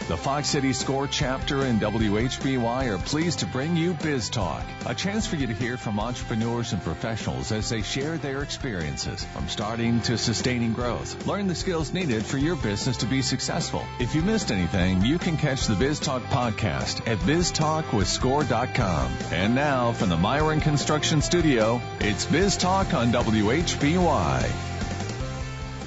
The Fox City SCORE chapter and WHBY are pleased to bring you Biz Talk, a chance for you to hear from entrepreneurs and professionals as they share their experiences from starting to sustaining growth. Learn the skills needed for your business to be successful. If you missed anything, you can catch the Biz Talk podcast at biztalkwithscore.com. And now from the Myron Construction Studio, it's Biz Talk on WHBY.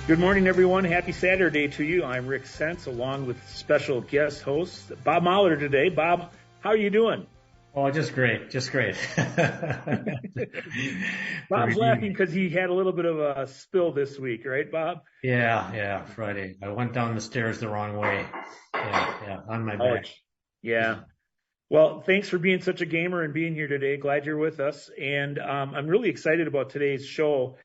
Good morning, everyone. Happy Saturday to you. I'm Rick Sentz, along with special guest host Bob Molitor today. Bob, how are you doing? Oh, just great. Bob's laughing because he had a little bit of a spill this week, right, Bob? Yeah, Friday. I went down the stairs the wrong way. Yeah, on my back. Yeah. Well, thanks for being such a gamer and being here today. Glad you're with us. And I'm really excited about today's show.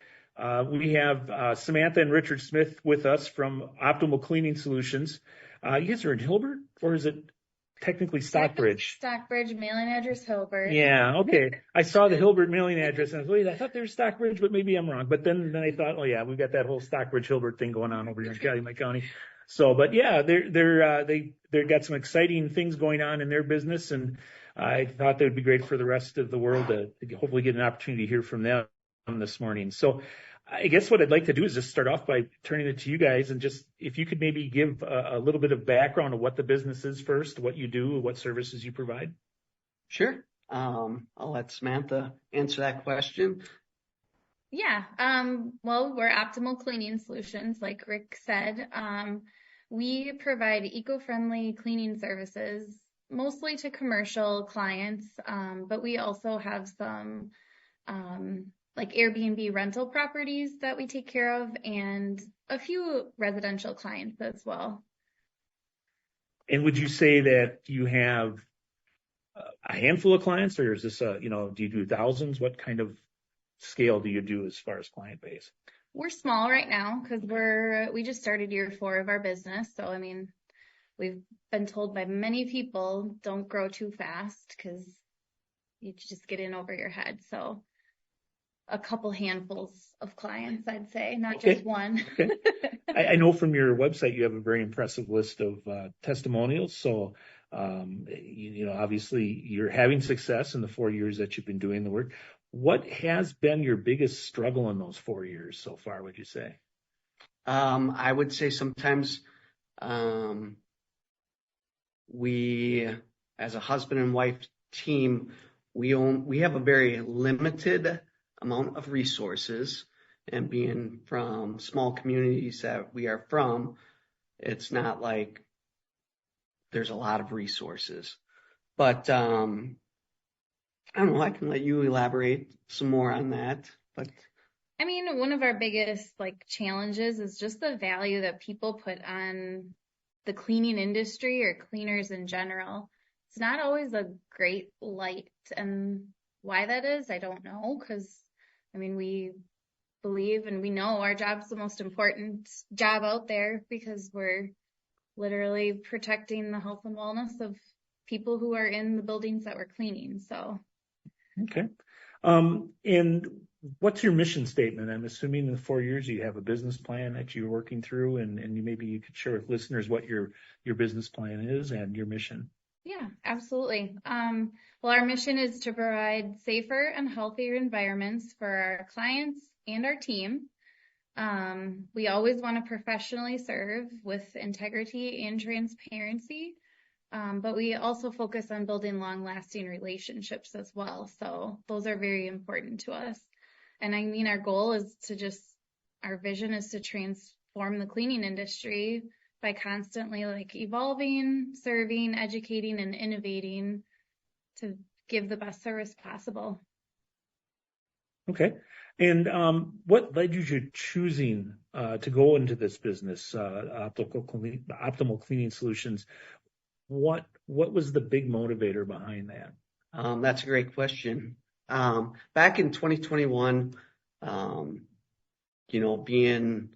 We have Samantha and Richard Smith with us from Optimal Cleaning Solutions. You guys are in Hilbert, or is it technically Stockbridge? Stockbridge, mailing address Hilbert. Yeah, okay. I saw the Hilbert mailing address, and I was, wait, I thought there was Stockbridge, but maybe I'm wrong. But then I thought, oh yeah, we've got that whole Stockbridge Hilbert thing going on over here in Calumet County. So, but yeah, they've got some exciting things going on in their business, and I thought that would be great for the rest of the world to hopefully get an opportunity to hear from them this morning. So I guess what I'd like to do is just start off by turning it to you guys, and just if you could maybe give a little bit of background of what the business is first, what you do, what services you provide. Sure. I'll let Samantha answer that question. Yeah. Well, we're Optimal Cleaning Solutions, like Rick said. We provide eco-friendly cleaning services, mostly to commercial clients, but we also have some like Airbnb rental properties that we take care of, and a few residential clients as well. And would you say that you have a handful of clients, or is this do you do thousands? What kind of scale do you do as far as client base? We're small right now because we just started year 4 of our business. So, I mean, we've been told by many people, don't grow too fast because you just get in over your head. So a couple handfuls of clients, I'd say, not just one. Okay. I know from your website you have a very impressive list of testimonials. So, obviously you're having success in the 4 years that you've been doing the work. What has been your biggest struggle in those 4 years so far, would you say? I would say sometimes we, as a husband and wife team, we have a very limited amount of resources, and being from small communities that we are from, it's not like there's a lot of resources. But I don't know, I can let you elaborate some more on that. But I mean, one of our biggest challenges is just the value that people put on the cleaning industry or cleaners in general. It's not always a great light, and why that is, I don't know, because we believe and we know our job's the most important job out there because we're literally protecting the health and wellness of people who are in the buildings that we're cleaning. So. Okay. And what's your mission statement? I'm assuming in the 4 years you have a business plan that you're working through, and maybe you could share with listeners what your business plan is and your mission. Yeah, absolutely. Well, our mission is to provide safer and healthier environments for our clients and our team. We always want to professionally serve with integrity and transparency, but we also focus on building long-lasting relationships as well. So those are very important to us. And our goal is our vision is to transform the cleaning industry by constantly evolving, serving, educating, and innovating to give the best service possible. Okay. And what led you to choosing to go into this business, Optimal Cleaning Solutions? What was the big motivator behind that? That's a great question. Back in 2021, being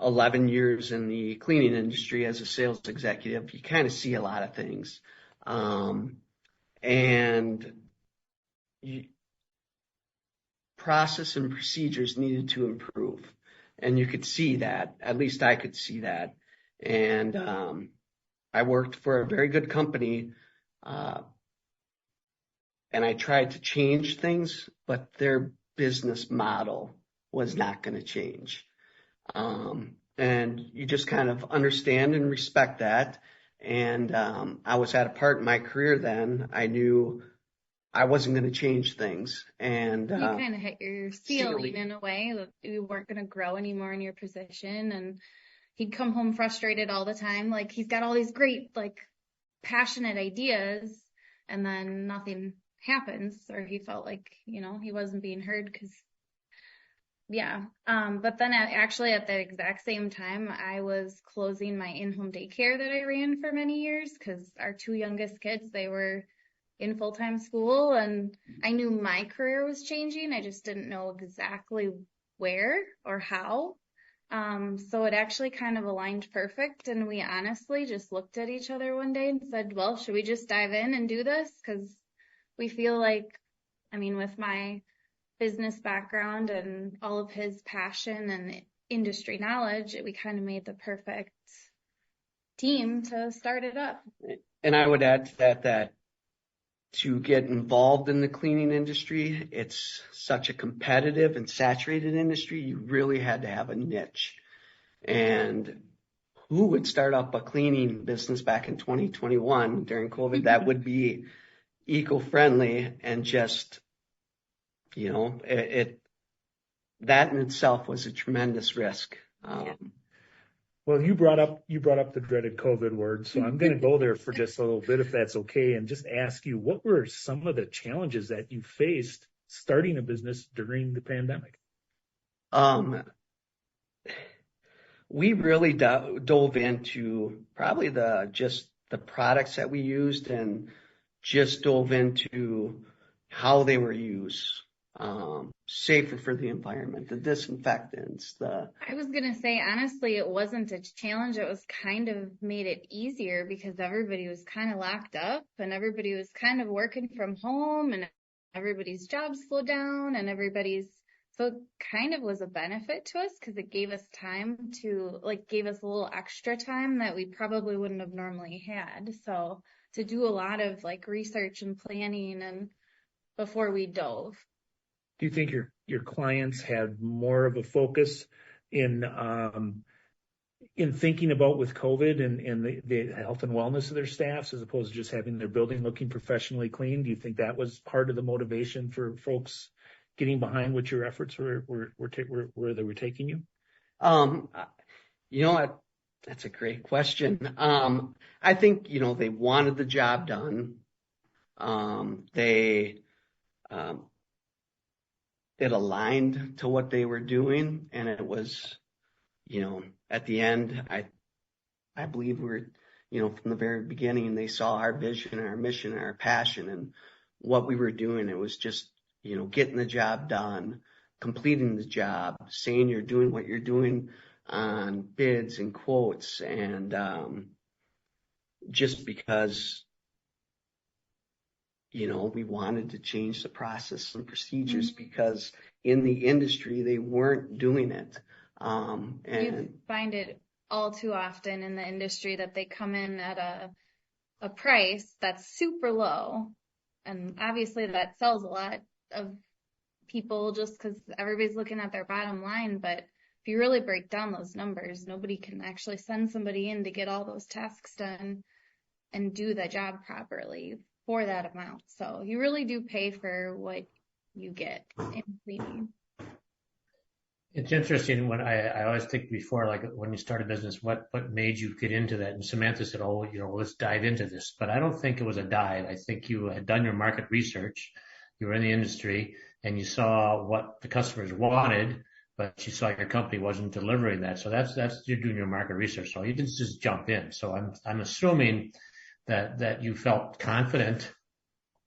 11 years in the cleaning industry as a sales executive, you kind of see a lot of things. Process and procedures needed to improve. And you could see that, at least I could see that. And I worked for a very good company, and I tried to change things, but their business model was not going to change. And you just kind of understand and respect that. And I was at a part in my career then, I knew I wasn't going to change things. And you kind of hit your ceiling in a way that you weren't going to grow anymore in your position. And he'd come home frustrated all the time. Like, he's got all these great, like, passionate ideas, and then nothing happens, or he felt like, he wasn't being heard because, yeah. But then actually at the exact same time, I was closing my in-home daycare that I ran for many years because our two youngest kids, they were in full-time school, and I knew my career was changing. I just didn't know exactly where or how. So it actually kind of aligned perfect, and we honestly just looked at each other one day and said, well, should we just dive in and do this? Because we feel like, with my business background and all of his passion and industry knowledge, we kind of made the perfect team to start it up. And I would add to that to get involved in the cleaning industry, it's such a competitive and saturated industry. You really had to have a niche. And who would start up a cleaning business back in 2021 during COVID that would be eco-friendly and just, that in itself was a tremendous risk. Well, you brought up the dreaded COVID word, so I'm going to go there for just a little bit, if that's okay, and just ask you, what were some of the challenges that you faced starting a business during the pandemic? We really dove into probably the products that we used, and just dove into how they were used. Safer for the environment, the disinfectants, I was going to say, honestly, it wasn't a challenge. It was kind of made it easier because everybody was kind of locked up, and everybody was kind of working from home, and everybody's jobs slowed down, and so it kind of was a benefit to us because it gave us time gave us a little extra time that we probably wouldn't have normally had. So to do a lot of research and planning and before we dove. Do you think your clients had more of a focus in thinking about with COVID and the health and wellness of their staffs, as opposed to just having their building looking professionally clean? Do you think that was part of the motivation for folks getting behind what your efforts were where they were taking you? You know what? That's a great question. I think, they wanted the job done. It aligned to what they were doing, and it was, at the end, I believe we're, from the very beginning, they saw our vision, our mission, our passion, and what we were doing. It was just, getting the job done, completing the job, saying you're doing what you're doing on bids and quotes, and just because, we wanted to change the process and procedures because in the industry, they weren't doing it. And you find it all too often in the industry that they come in at a price that's super low. And obviously that sells a lot of people just because everybody's looking at their bottom line. But if you really break down those numbers, nobody can actually send somebody in to get all those tasks done and do the job properly for that amount. So you really do pay for what you get in cleaning. It's interesting when I always think before, like when you start a business, what made you get into that? And Samantha said, let's dive into this. But I don't think it was a dive. I think you had done your market research. You were in the industry and you saw what the customers wanted, but you saw your company wasn't delivering that. So that's you're doing your market research. So you didn't just jump in. So I'm assuming that you felt confident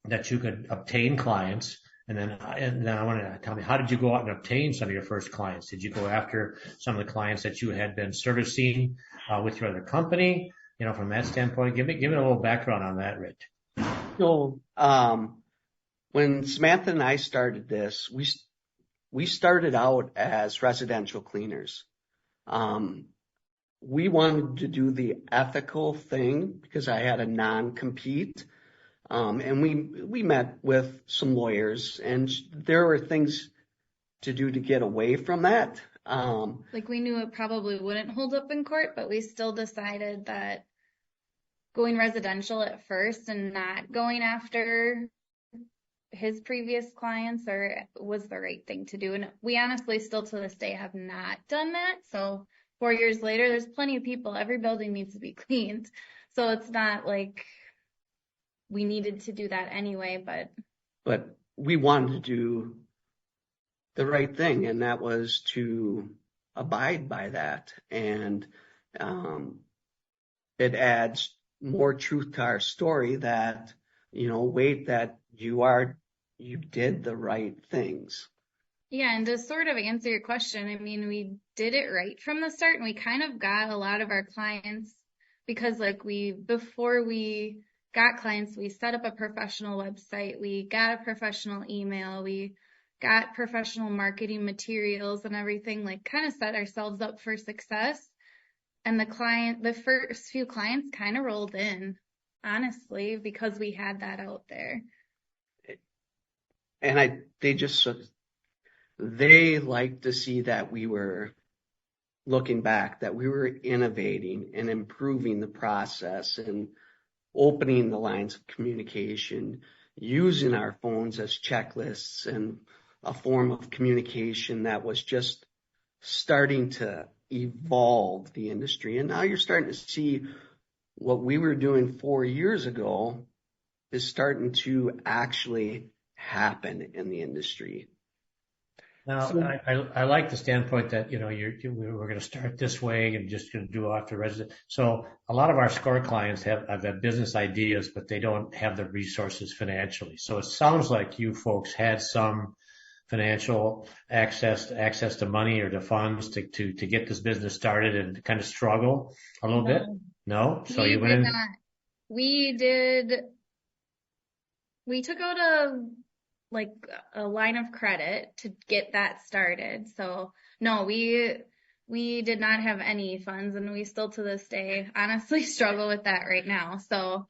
that you could obtain clients. And then I want to tell me, how did you go out and obtain some of your first clients? Did you go after some of the clients that you had been servicing with your other company? From that standpoint, give me a little background on that, Rich. So, when Samantha and I started this, we started out as residential cleaners. we wanted to do the ethical thing because I had a non-compete. And we met with some lawyers, and there were things to do to get away from that. Like we knew it probably wouldn't hold up in court, but we still decided that going residential at first and not going after his previous clients was the right thing to do. And we honestly still to this day have not done that. So 4 years later, there's plenty of people. Every building needs to be cleaned. So it's not like we needed to do that anyway, but we wanted to do the right thing, and that was to abide by that. And it adds more truth to our story that, that you did the right things. Yeah, and to sort of answer your question, I mean, we did it right from the start, and we kind of got a lot of our clients because before we got clients, we set up a professional website, we got a professional email, we got professional marketing materials and everything, like kind of set ourselves up for success. And the first few clients kind of rolled in, honestly, because we had that out there. And they like to see that we were looking back, that we were innovating and improving the process and opening the lines of communication, using our phones as checklists and a form of communication that was just starting to evolve the industry. And now you're starting to see what we were doing 4 years ago is starting to actually happen in the industry. Now, I like the standpoint that, we're going to start this way and just going to do after resident. So a lot of our SCORE clients have business ideas, but they don't have the resources financially. So it sounds like you folks had some financial access to money or to funds to get this business started and kind of struggle a little bit. No? So you went in? Not. We did. We took out a line of credit to get that started. So no, we did not have any funds, and we still to this day honestly struggle with that right now. So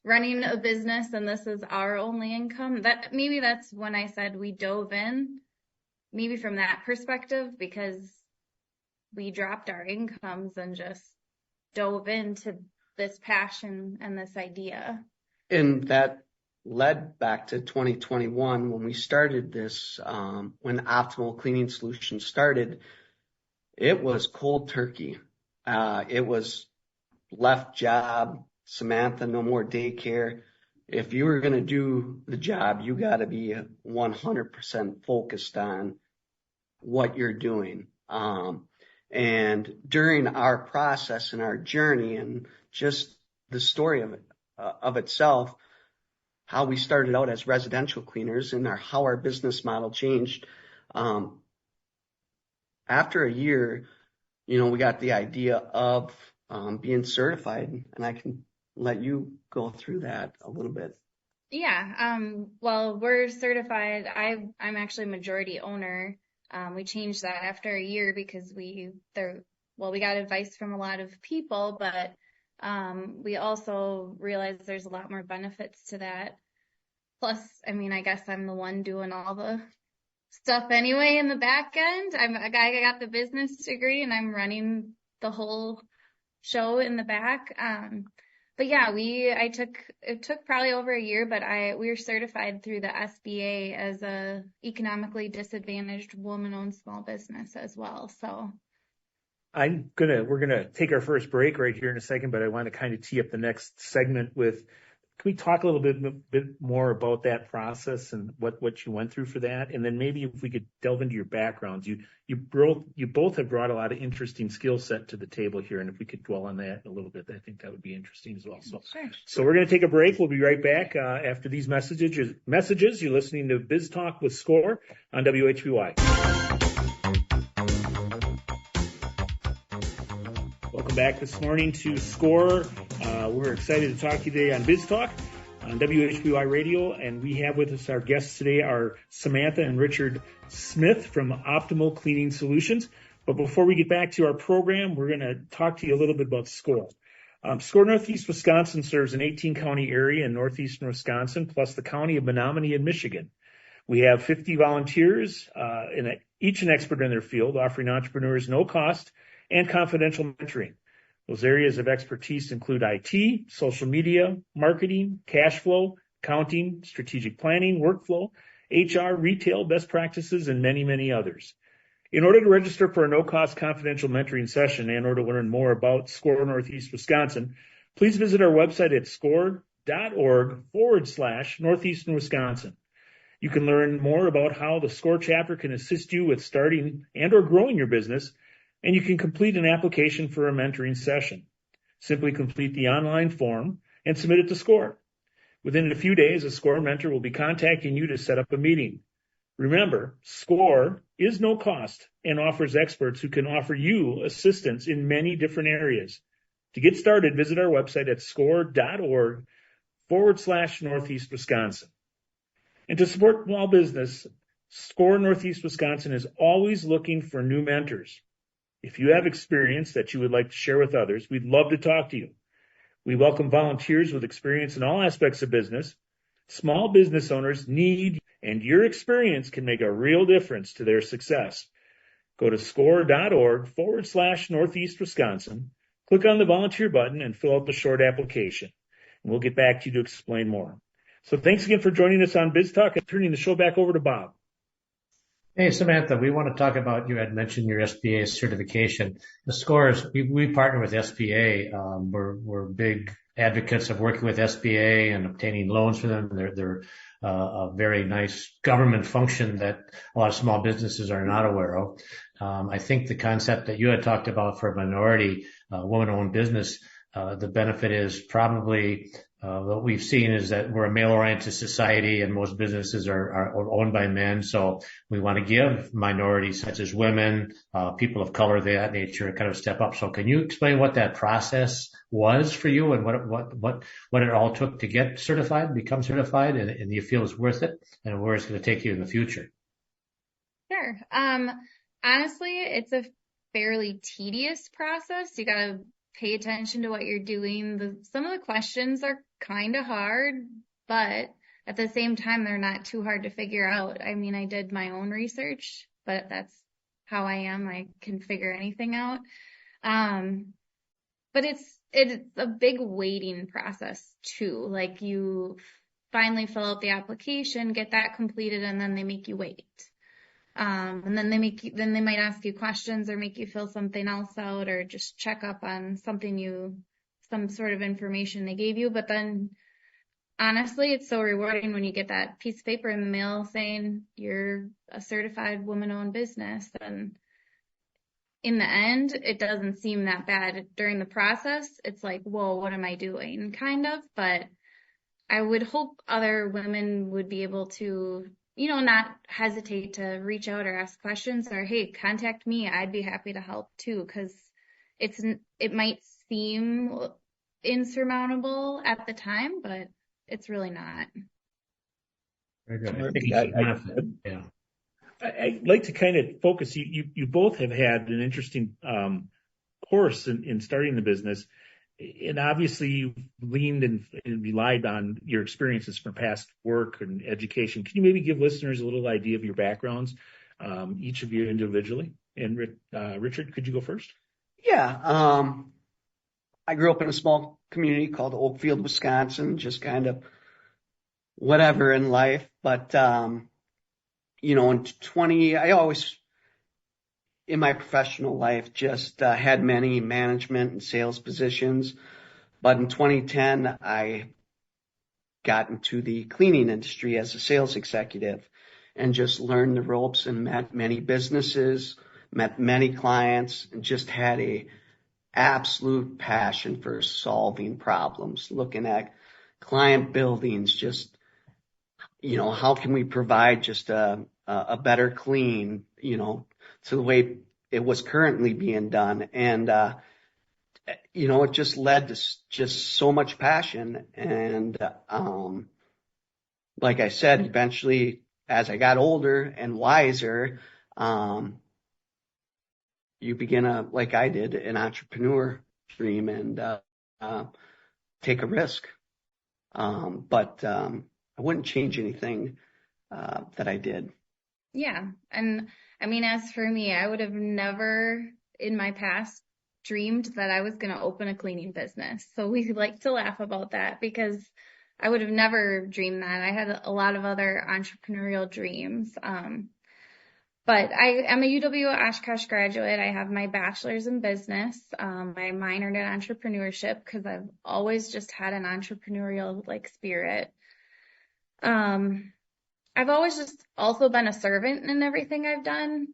running a business and this is our only income, that's when I said we dove in, maybe from that perspective, because we dropped our incomes and just dove into this passion and this idea. And that led back to 2021 when we started this, when Optimal Cleaning Solutions started. It was cold turkey. It was left job, Samantha, no more daycare. If you were going to do the job, you got to be 100% focused on what you're doing. And during our process and our journey and just the story of itself, how we started out as residential cleaners and how our business model changed. After a year, we got the idea of being certified, and I can let you go through that a little bit. Yeah. Well, we're certified. I'm actually majority owner. We changed that after a year because we got advice from a lot of people, but we also realized there's a lot more benefits to that. Plus, I guess I'm the one doing all the stuff anyway in the back end. I got the business degree and I'm running the whole show in the back. But yeah, it took probably over a year, but we were certified through the SBA as a economically disadvantaged woman-owned small business as well. So we're gonna take our first break right here in a second, but I want to kind of tee up the next segment with, can we talk a little bit more about that process and what you went through for that? And then maybe if we could delve into your backgrounds. You both have brought a lot of interesting skill set to the table here, and if we could dwell on that a little bit, I think that would be interesting as well. Sure. So we're going to take a break. We'll be right back after these messages. You're listening to Biz Talk with SCORE on WHBY. Welcome back this morning to SCORE. We're excited to talk to you today on Biz Talk on WHBY Radio, and we have with us our guests today are Samantha and Richard Smith from Optimal Cleaning Solutions. But before we get back to our program, we're going to talk to you a little bit about SCORE. SCORE Northeast Wisconsin serves an 18-county area in northeastern Wisconsin, plus the county of Menominee in Michigan. We have 50 volunteers, each an expert in their field, offering entrepreneurs no cost and confidential mentoring. Those areas of expertise include IT, social media, marketing, cash flow, accounting, strategic planning, workflow, HR, retail, best practices, and many, many others. In order to register for a no-cost confidential mentoring session and or to learn more about SCORE Northeast Wisconsin, please visit our website at score.org/Northeastern Wisconsin. You can learn more about how the SCORE chapter can assist you with starting and or growing your business, and you can complete an application for a mentoring session. Simply complete the online form and submit it to SCORE. Within a few days, a SCORE mentor will be contacting you to set up a meeting. Remember, SCORE is no cost and offers experts who can offer you assistance in many different areas. To get started, visit our website at score.org/Northeast Wisconsin. And to support small business, SCORE Northeast Wisconsin is always looking for new mentors. If you have experience that you would like to share with others, we'd love to talk to you. We welcome volunteers with experience in all aspects of business. Small business owners need, and your experience can make a real difference to their success. Go to score.org/Northeast Wisconsin, click on the volunteer button, and fill out the short application. And we'll get back to you to explain more. So thanks again for joining us on Biz Talk. I'm turning the show back over to Bob. Hey, Samantha, we want to talk about, you had mentioned your SBA certification. The scores, we partner with SBA. We're big advocates of working with SBA and obtaining loans for them. They're a very nice government function that a lot of small businesses are not aware of. I think the concept that you had talked about for a minority woman-owned business, the benefit is probably what we've seen is that we're a male-oriented society and most businesses are owned by men. So we want to give minorities such as women, people of color, that nature, kind of step up. So can you explain what that process was for you and what it all took to get certified, become certified, and you feel it's worth it and where it's going to take you in the future? Sure. Honestly, it's a fairly tedious process. You got to pay attention to what you're doing. Some of the questions are kind of hard, but at the same time, they're not too hard to figure out. I mean, I did my own research, but that's how I am. I can figure anything out. But it's a big waiting process too. Like you finally fill out the application, get that completed, and then they make you wait. And then they might ask you questions or make you fill something else out or just check up on some sort of information they gave you. But then honestly, it's so rewarding when you get that piece of paper in the mail saying you're a certified woman-owned business. And in the end, it doesn't seem that bad. During the process, it's like, whoa, what am I doing? Kind of. But I would hope other women would be able to not hesitate to reach out or ask questions or, hey, contact me. I'd be happy to help too, because it might seem insurmountable at the time, but it's really not. Very good. I think it's a benefit. Yeah. I'd like to kind of focus. You both have had an interesting course in starting the business. And obviously you've leaned and relied on your experiences from past work and education. Can you maybe give listeners a little idea of your backgrounds, each of you individually? And Richard, could you go first? Yeah. I grew up in a small community called Oakfield, Wisconsin, just kind of whatever in life. But, in my professional life, just had many management and sales positions. But in 2010, I got into the cleaning industry as a sales executive and just learned the ropes and met many businesses, met many clients, and just had a absolute passion for solving problems, looking at client buildings, just, how can we provide just a better clean, to the way it was currently being done. And, it just led to just so much passion. And, like I said, eventually, as I got older and wiser, you begin like I did, an entrepreneur dream and take a risk. But I wouldn't change anything that I did. Yeah. And I mean, as for me, I would have never in my past dreamed that I was going to open a cleaning business. So we like to laugh about that because I would have never dreamed that. I had a lot of other entrepreneurial dreams. But I am a UW Oshkosh graduate. I have my bachelor's in business. I minored in entrepreneurship because I've always just had an entrepreneurial like spirit. I've always just also been a servant in everything I've done.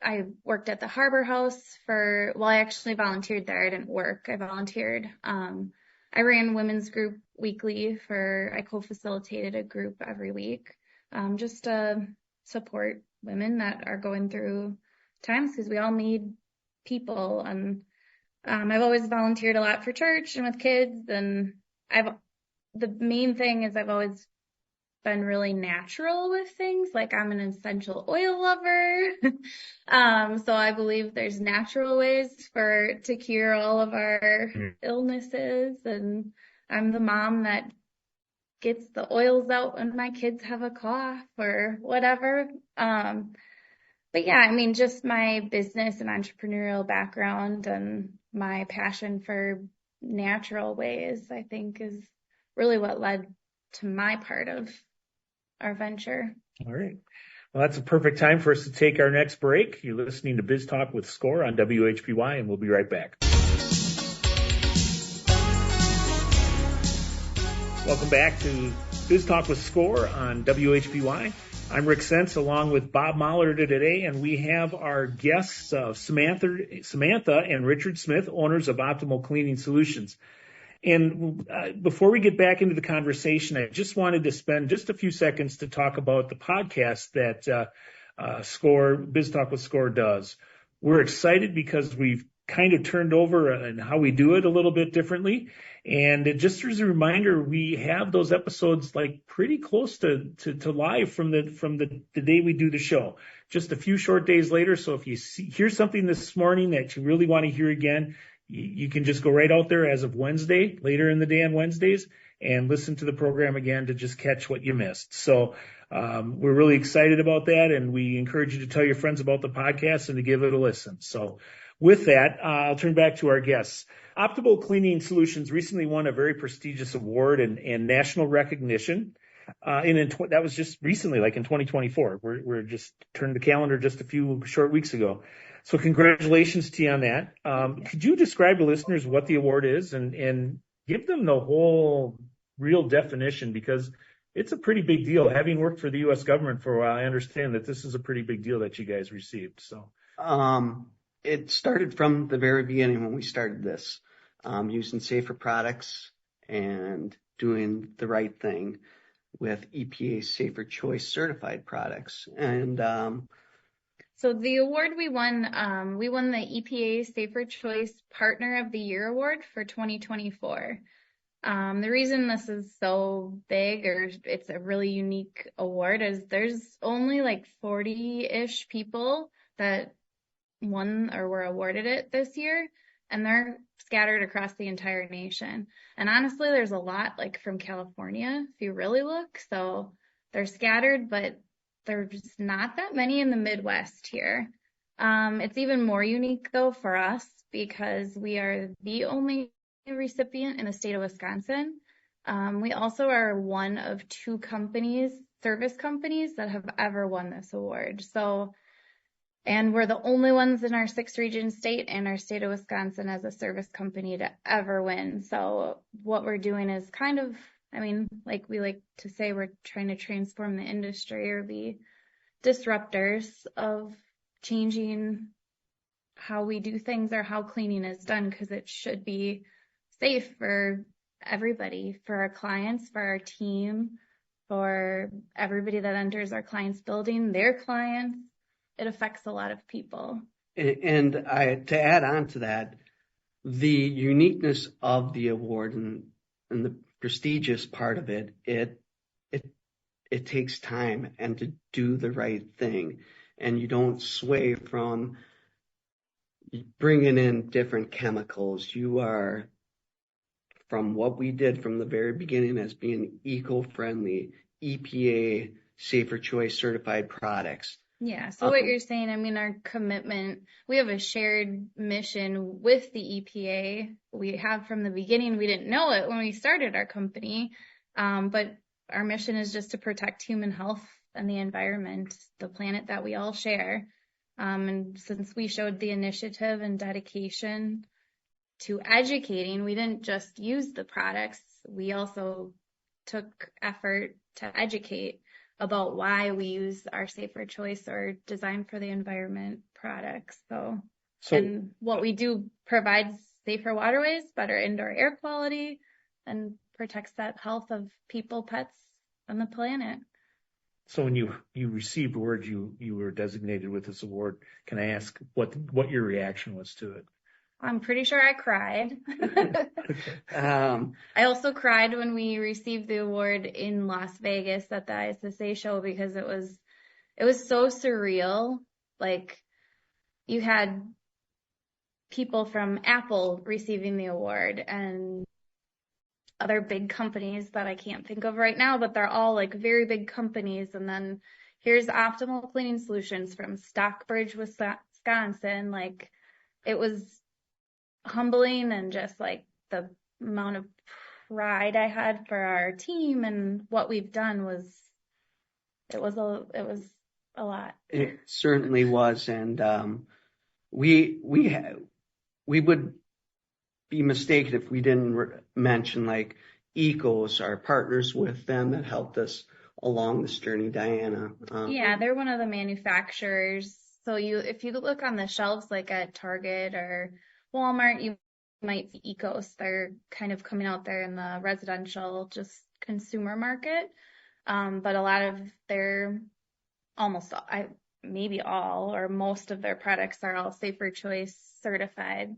I worked at the Harbor House I actually volunteered there. I didn't work. I volunteered. I ran women's group weekly I co-facilitated a group every week, just to support women that are going through times because we all need people. And I've always volunteered a lot for church and with kids. And the main thing is I've always been really natural with things. Like I'm an essential oil lover. So I believe there's natural ways to cure all of our illnesses. And I'm the mom that gets the oils out when my kids have a cough or whatever. But yeah, I mean, just my business and entrepreneurial background and my passion for natural ways, I think is really what led to my part of our venture. All right. Well, that's a perfect time for us to take our next break. You're listening to Biz Talk with SCORE on WHPY, and we'll be right back. Welcome back to Biz Talk with SCORE on WHPY. I'm Rick Sense along with Bob Molitor today, and we have our guests, Samantha and Richard Smith, owners of Optimal Cleaning Solutions. And before we get back into the conversation, I just wanted to spend just a few seconds to talk about the podcast that SCORE, Biz Talk with SCORE does. We're excited because we've kind of turned over and how we do it a little bit differently. And just as a reminder, we have those episodes like pretty close to live from the day we do the show, just a few short days later. So if you hear something this morning that you really want to hear again, you can just go right out there as of Wednesday, later in the day on Wednesdays, and listen to the program again to just catch what you missed. So we're really excited about that, and we encourage you to tell your friends about the podcast and to give it a listen. So with that, I'll turn back to our guests. Optimal Cleaning Solutions recently won a very prestigious award and national recognition. That was just recently, like in 2024. We're just turned the calendar just a few short weeks ago. So congratulations to you on that. Could you describe to listeners what the award is and give them the whole real definition, because it's a pretty big deal. Having worked for the U.S. government for a while, I understand that this is a pretty big deal that you guys received. So it started from the very beginning when we started this, using safer products and doing the right thing with EPA Safer Choice certified products. And so the award we won the EPA Safer Choice Partner of the Year Award for 2024. The reason this is so big, or it's a really unique award, is there's only like 40-ish people that won or were awarded it this year, and they're scattered across the entire nation. And honestly, there's a lot like from California, if you really look. So they're scattered, but there's not that many in the Midwest here. It's even more unique though for us because we are the only recipient in the state of Wisconsin. We also are one of two service companies that have ever won this award. And we're the only ones in our 6-region state and our state of Wisconsin as a service company to ever win. So what we're doing is kind of, like we like to say, we're trying to transform the industry or be disruptors of changing how we do things or how cleaning is done, because it should be safe for everybody, for our clients, for our team, for everybody that enters our clients' building, their clients. It affects a lot of people. And to add on to that, the uniqueness of the award and the prestigious part of it, it takes time and to do the right thing. And you don't sway from bringing in different chemicals. You are, from what we did from the very beginning, as being eco-friendly, EPA, Safer Choice certified products. Yeah. So what you're saying, I mean, our commitment, we have a shared mission with the EPA. We have from the beginning. We didn't know it when we started our company. But our mission is just to protect human health and the environment, the planet that we all share. And since we showed the initiative and dedication to educating, we didn't just use the products. We also took effort to educate about why we use our Safer Choice or Design for the Environment products. So and what we do provides safer waterways, better indoor air quality, and protects that health of people, pets, and the planet. So when you received word you were designated with this award, can I ask what your reaction was to it? I'm pretty sure I cried. I also cried when we received the award in Las Vegas at the ISSA show because it was so surreal. Like, you had people from Apple receiving the award and other big companies that I can't think of right now, but they're all like very big companies. And then here's Optimal Cleaning Solutions from Stockbridge, Wisconsin. Like, it was humbling, and just like the amount of pride I had for our team and what we've done was a lot. It certainly was, and we would be mistaken if we didn't mention like Ecos, our partners with them that helped us along this journey, Diana. Yeah, they're one of the manufacturers. So if you look on the shelves like at Target or Walmart, you might see Ecos. They're kind of coming out there in the residential, just consumer market. But a lot of maybe all or most of their products are all Safer Choice certified.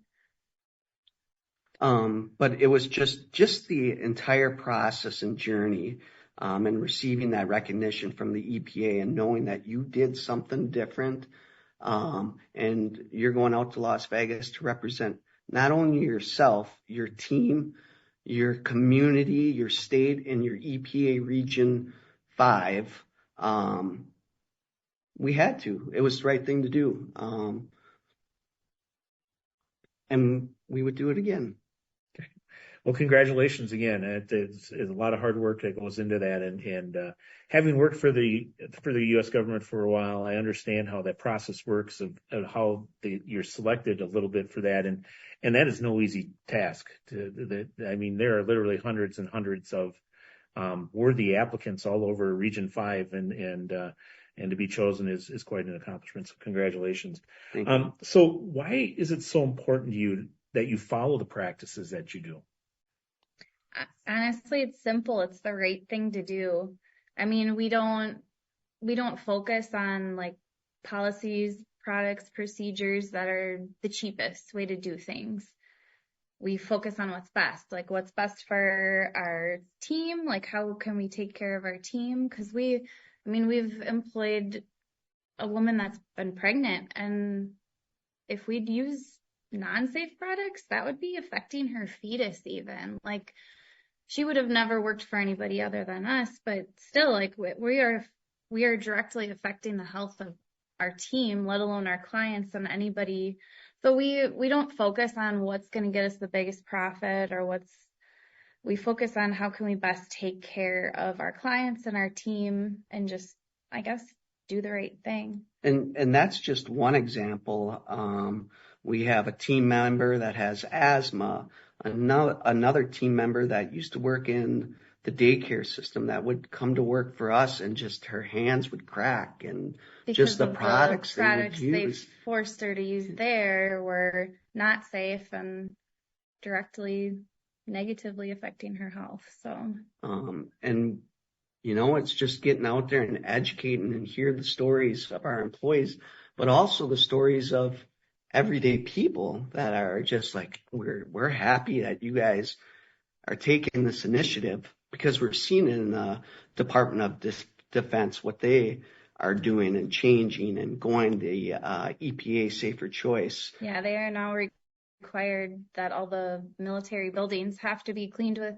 But it was just the entire process and journey, and receiving that recognition from the EPA and knowing that you did something different. And you're going out to Las Vegas to represent not only yourself, your team, your community, your state, and your EPA Region 5. We had to. It was the right thing to do. And we would do it again. Well, congratulations again. It's a lot of hard work that goes into that, and having worked for the U.S. government for a while, I understand how that process works of how you're selected a little bit for that, and that is no easy task. I mean, there are literally hundreds and hundreds of worthy applicants all over Region 5, and to be chosen is quite an accomplishment. So congratulations. Thank you. So why is it so important to you that you follow the practices that you do? Honestly, it's simple. It's the right thing to do. I mean, we don't focus on like policies, products, procedures that are the cheapest way to do things. We focus on what's best, like what's best for our team, like how can we take care of our team? Because we've employed a woman that's been pregnant, and if we'd use non-safe products, that would be affecting her fetus even. Like, she would have never worked for anybody other than us, but still, like, we are directly affecting the health of our team, let alone our clients and anybody. So we don't focus on what's going to get us the biggest profit or we focus on how can we best take care of our clients and our team and just, I guess, do the right thing. And that's just one example. We have a team member that has asthma, another team member that used to work in the daycare system that would come to work for us, and just her hands would crack, and because just the of products they would use. They forced her to use there were not safe and directly negatively affecting her health. So and it's just getting out there and educating and hear the stories of our employees, but also the stories of everyday people that are just like, we're happy that you guys are taking this initiative, because we're seeing in the Department of Defense what they are doing and changing and going the EPA safer choice. Yeah, they are now required that all the military buildings have to be cleaned with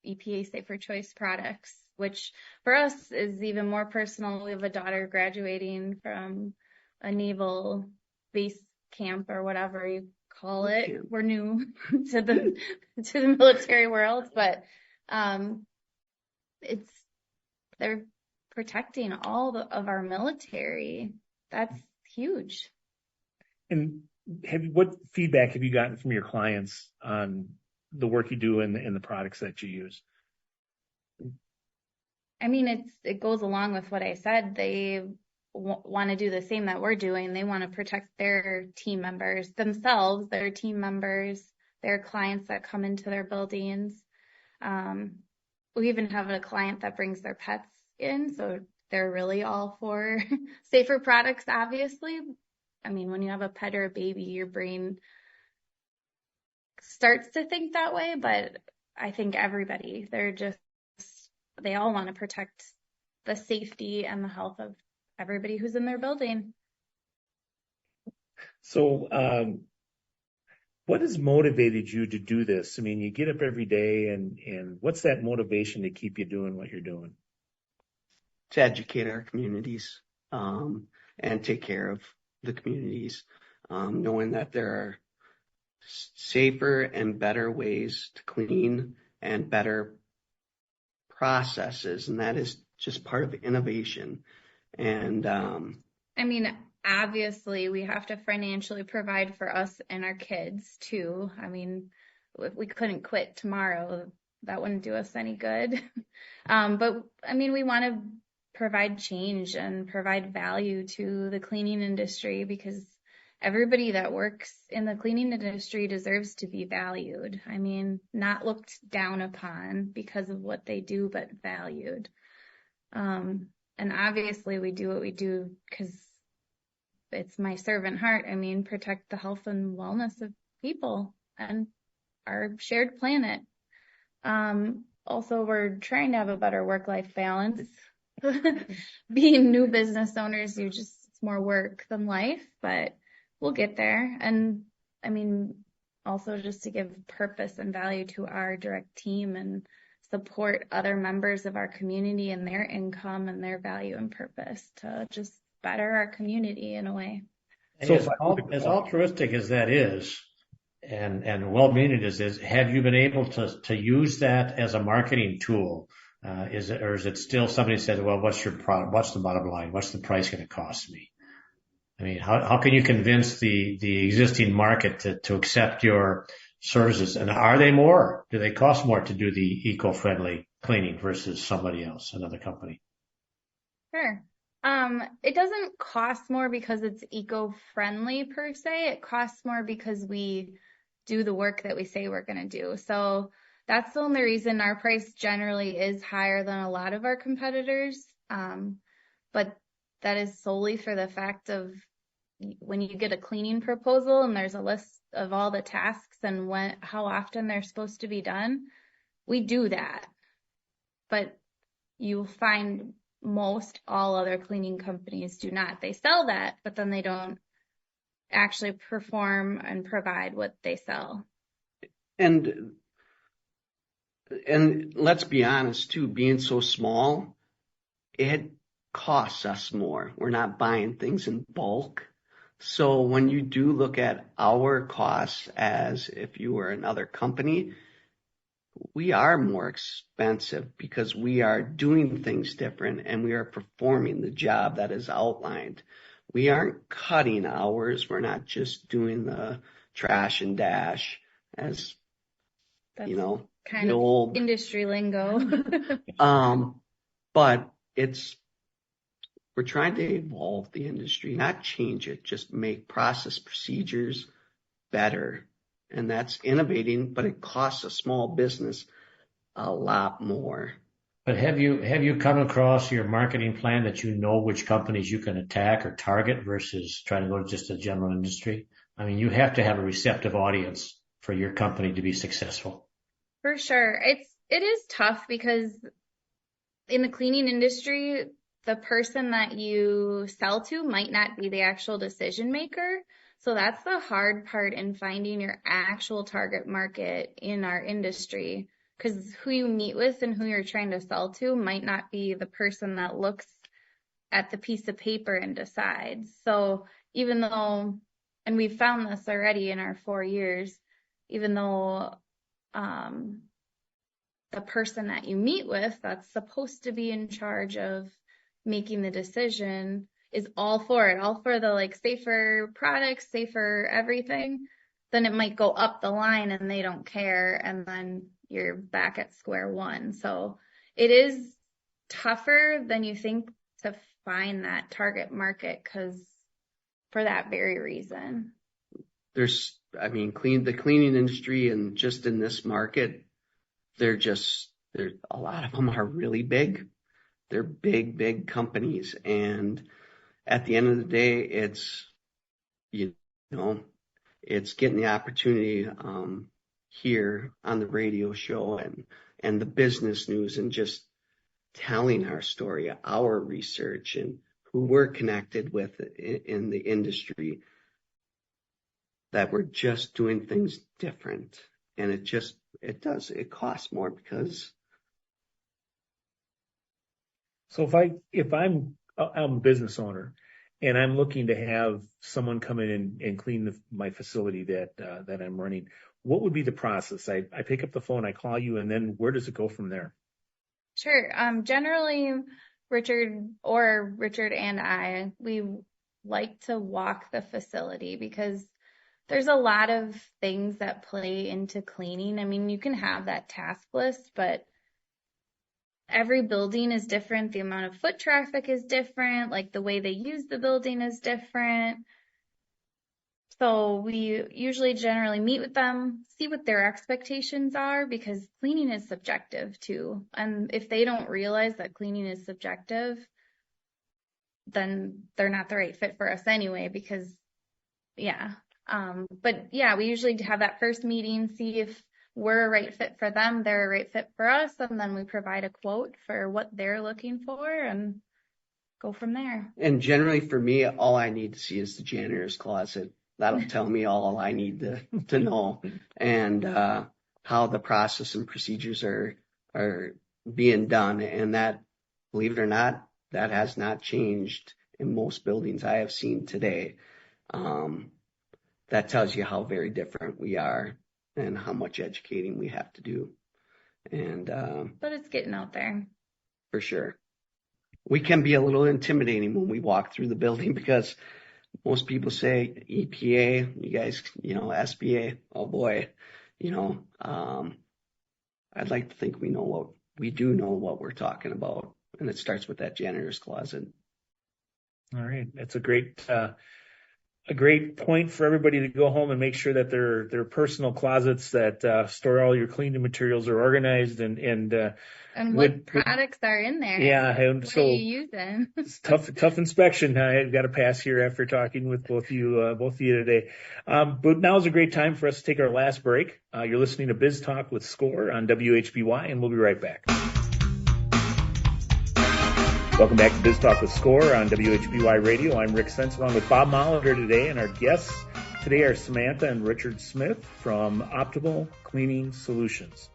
EPA safer choice products, which for us is even more personal. We have a daughter graduating from a naval base camp or whatever you call it. We're new to the military world, but they're protecting all of our military. That's huge. And what feedback have you gotten from your clients on the work you do and the products that you use? I mean, it goes along with what I said. They want to do the same that we're doing. They want to protect their team members, themselves, their team members, their clients that come into their buildings. We even have a client that brings their pets in, so they're really all for safer products, obviously. I mean, when you have a pet or a baby, your brain starts to think that way, but I think everybody, they all want to protect the safety and the health of everybody who's in their building. So, what has motivated you to do this? I mean, you get up every day and what's that motivation to keep you doing what you're doing? To educate our communities, and take care of the communities, knowing that there are safer and better ways to clean and better processes, and that is just part of innovation. And I mean, obviously we have to financially provide for us and our kids too. I mean, if we couldn't quit tomorrow, that wouldn't do us any good. But I mean, we want to provide change and provide value to the cleaning industry, because everybody that works in the cleaning industry deserves to be valued. I mean, not looked down upon because of what they do, but valued. And obviously we do what we do because it's my servant heart. I mean, protect the health and wellness of people and our shared planet. Also, we're trying to have a better work-life balance. Being new business owners, it's more work than life, but we'll get there. And I mean, also just to give purpose and value to our direct team and support other members of our community and their income and their value and purpose to just better our community in a way. So as altruistic as that is, and well-meaning as is, have you been able to use that as a marketing tool? Is it still somebody says, well, what's your product? What's the bottom line? What's the price going to cost me? I mean, how can you convince the existing market to accept your services? And are they more? Do they cost more to do the eco-friendly cleaning versus somebody else, another company? Sure. It doesn't cost more because it's eco-friendly per se. It costs more because we do the work that we say we're going to do. So that's the only reason our price generally is higher than a lot of our competitors. But that is solely for the fact of when you get a cleaning proposal and there's a list of all the tasks and how often they're supposed to be done, we do that. But you'll find most all other cleaning companies do not. They sell that, but then they don't actually perform and provide what they sell. And let's be honest too, being so small, it costs us more. We're not buying things in bulk. So when you do look at our costs as if you were another company, we are more expensive because we are doing things different and we are performing the job that is outlined. We aren't cutting hours. We're not just doing the trash and dash as, That's kind of old industry lingo. But we're trying to evolve the industry, not change it, just make process procedures better. And that's innovating, but it costs a small business a lot more. But have you come across your marketing plan that you know which companies you can attack or target versus trying to go to just a general industry? I mean, you have to have a receptive audience for your company to be successful. For sure. It is tough because in the cleaning industry, the person that you sell to might not be the actual decision maker. So that's the hard part in finding your actual target market in our industry, because who you meet with and who you're trying to sell to might not be the person that looks at the piece of paper and decides. So even though, and we've found this already in our 4 years, even though the person that you meet with that's supposed to be in charge of making the decision is all for it, all for the like safer products, safer everything, then it might go up the line and they don't care, and then you're back at square one. So it is tougher than you think to find that target market, because for that very reason. The cleaning industry, and just in this market, a lot of them are really big. They're big companies. And at the end of the day, it's getting the opportunity, here on the radio show and the business news, and just telling our story, our research, and who we're connected with in the industry, that we're just doing things different. And it costs more because. So if I'm a business owner and I'm looking to have someone come in and clean my facility that I'm running, what would be the process? I pick up the phone, I call you, and then where does it go from there? Sure. Generally, Richard and I, we like to walk the facility, because there's a lot of things that play into cleaning. I mean, you can have that task list, but every building is different. The amount of foot traffic is different. Like the way they use the building is different. So we usually generally meet with them, see what their expectations are, because cleaning is subjective too. And if they don't realize that cleaning is subjective, then they're not the right fit for us anyway, because yeah. But yeah, we usually have that first meeting, see if we're a right fit for them, they're a right fit for us, and then we provide a quote for what they're looking for and go from there. And generally for me, all I need to see is the janitor's closet. That'll tell me all I need to know, and how the process and procedures are being done. And that, believe it or not, that has not changed in most buildings I have seen today. That tells you how very different we are and how much educating we have to do. And but it's getting out there. For sure. We can be a little intimidating when we walk through the building, because most people say EPA, you guys, SBA, oh boy, I'd like to think we do know what we're talking about. And it starts with that janitor's closet. All right. That's a great point for everybody to go home and make sure that their personal closets that store all your cleaning materials are organized, and what products are in there. Yeah, and what are you using? It's tough inspection. I've got to pass here after talking with both of you today. But now is a great time for us to take our last break. You're listening to Biz Talk with SCORE on WHBY, and we'll be right back. Welcome back to Biz Talk with SCORE on WHBY Radio. I'm Rick Sense, along with Bob Molitor today, and our guests today are Samantha and Richard Smith from Optimal Cleaning Solutions.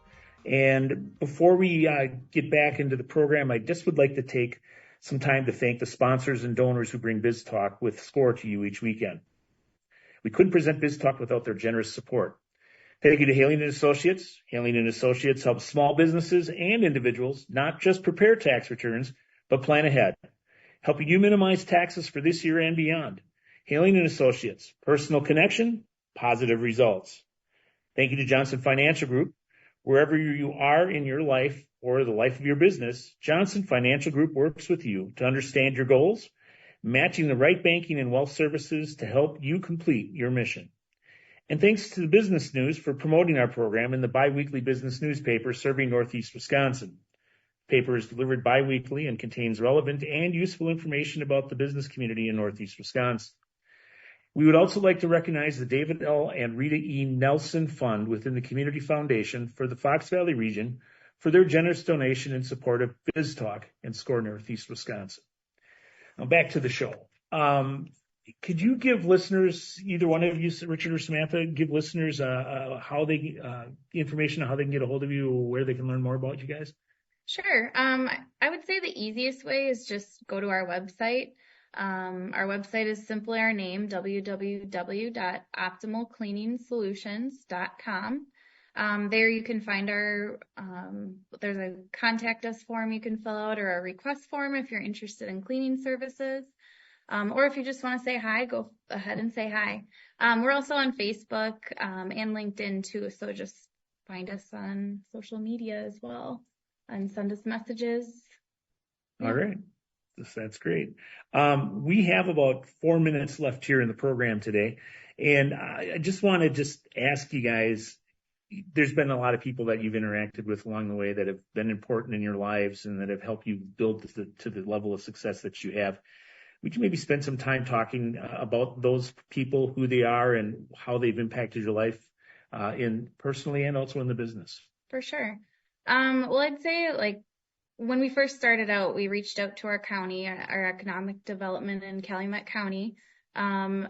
And before we get back into the program, I just would like to take some time to thank the sponsors and donors who bring Biz Talk with SCORE to you each weekend. We couldn't present Biz Talk without their generous support. Thank you to Hailing & Associates. Hailing & Associates helps small businesses and individuals not just prepare tax returns, but plan ahead, helping you minimize taxes for this year and beyond. Hailing & Associates, personal connection, positive results. Thank you to Johnson Financial Group. Wherever you are in your life or the life of your business, Johnson Financial Group works with you to understand your goals, matching the right banking and wealth services to help you complete your mission. And thanks to the Business News for promoting our program in the biweekly business newspaper serving Northeast Wisconsin. The paper is delivered biweekly and contains relevant and useful information about the business community in Northeast Wisconsin. We would also like to recognize the David L. and Rita E. Nelson Fund within the Community Foundation for the Fox Valley region for their generous donation in support of Biz Talk and SCORE Northeast Wisconsin. Now back to the show. Could you give listeners, either one of you, Richard or Samantha, give listeners how they information on how they can get a hold of you or where they can learn more about you guys? Sure. I would say the easiest way is just go to our website. Our website is simply our name, www.optimalcleaningsolutions.com. There you can find there's a contact us form you can fill out, or a request form if you're interested in cleaning services. Or if you just want to say hi, go ahead and say hi. We're also on Facebook and LinkedIn too, so just find us on social media as well and send us messages. Yeah. All right. That's great. We have about 4 minutes left here in the program today, and I just want to ask you guys, there's been a lot of people that you've interacted with along the way that have been important in your lives and that have helped you build to the level of success that you have. Would you maybe spend some time talking about those people, who they are, and how they've impacted your life in personally and also in the business? For sure. Well, I'd say when we first started out, we reached out to our county, our economic development in Calumet County,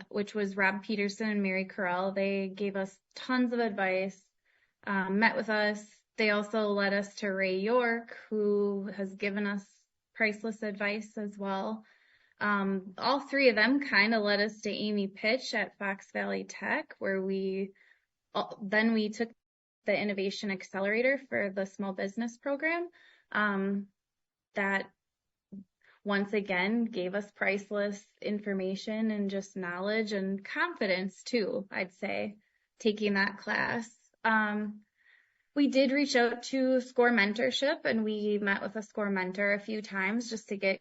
which was Rob Peterson and Mary Correll. They gave us tons of advice, met with us. They also led us to Ray York, who has given us priceless advice as well. All three of them kind of led us to Amy Pitch at Fox Valley Tech, where we took the Innovation Accelerator for the small business program. That once again gave us priceless information and just knowledge and confidence too, I'd say, taking that class. We did reach out to SCORE Mentorship, and we met with a SCORE mentor a few times just to get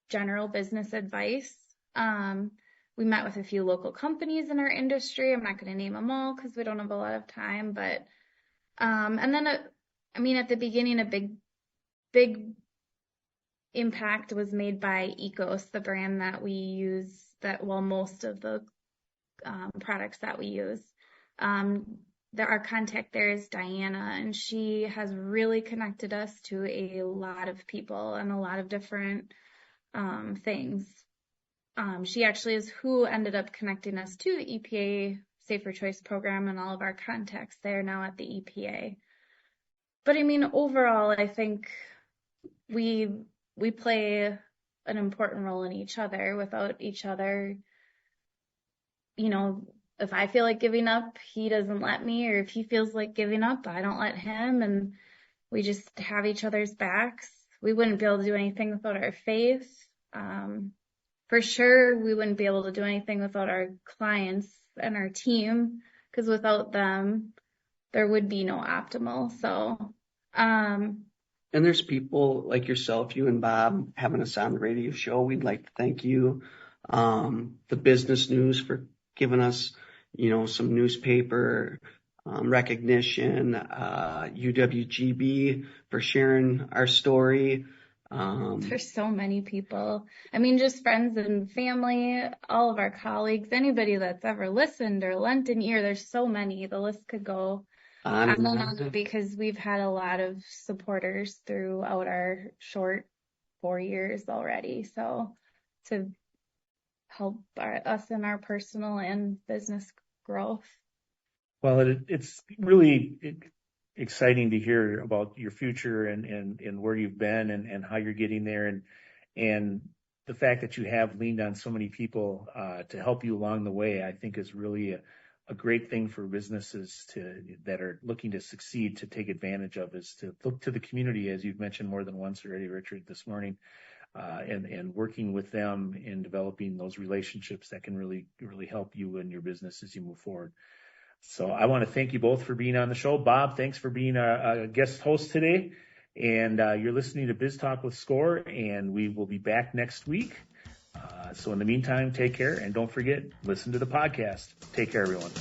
general business advice. We met with a few local companies in our industry. I'm not going to name them all because we don't have a lot of time, but and then at the beginning, a big impact was made by Ecos, the brand that we use, most of the products that we use. Our contact there is Diana, and she has really connected us to a lot of people and a lot of different things. She actually is who ended up connecting us to the EPA Safer Choice program and all of our contacts there now at the EPA. But overall, I think we play an important role in each other. Without each other, if I feel like giving up, he doesn't let me, or if he feels like giving up, I don't let him, and we just have each other's backs. We wouldn't be able to do anything without our faith. For sure, we wouldn't be able to do anything without our clients and our team, because without them, there would be no Optimal. So, and there's people like yourself, you and Bob, having us on the radio show. We'd like to thank you, the Business News, for giving us, some newspaper recognition, UWGB for sharing our story. There's so many people. Just friends and family, all of our colleagues, anybody that's ever listened or lent an ear. There's so many. The list could go on and on, because we've had a lot of supporters throughout our short 4 years already. So to help us in our personal and business growth. Well, it's really exciting to hear about your future and where you've been and how you're getting there, and the fact that you have leaned on so many people to help you along the way, I think is really a great thing for businesses that are looking to succeed to take advantage of, is to look to the community, as you've mentioned more than once already, Richard, this morning, and working with them in developing those relationships that can really, really help you and your business as you move forward. So I want to thank you both for being on the show. Bob, thanks for being a guest host today. And you're listening to Biz Talk with SCORE, and we will be back next week. So in the meantime, take care, and don't forget, listen to the podcast. Take care, everyone.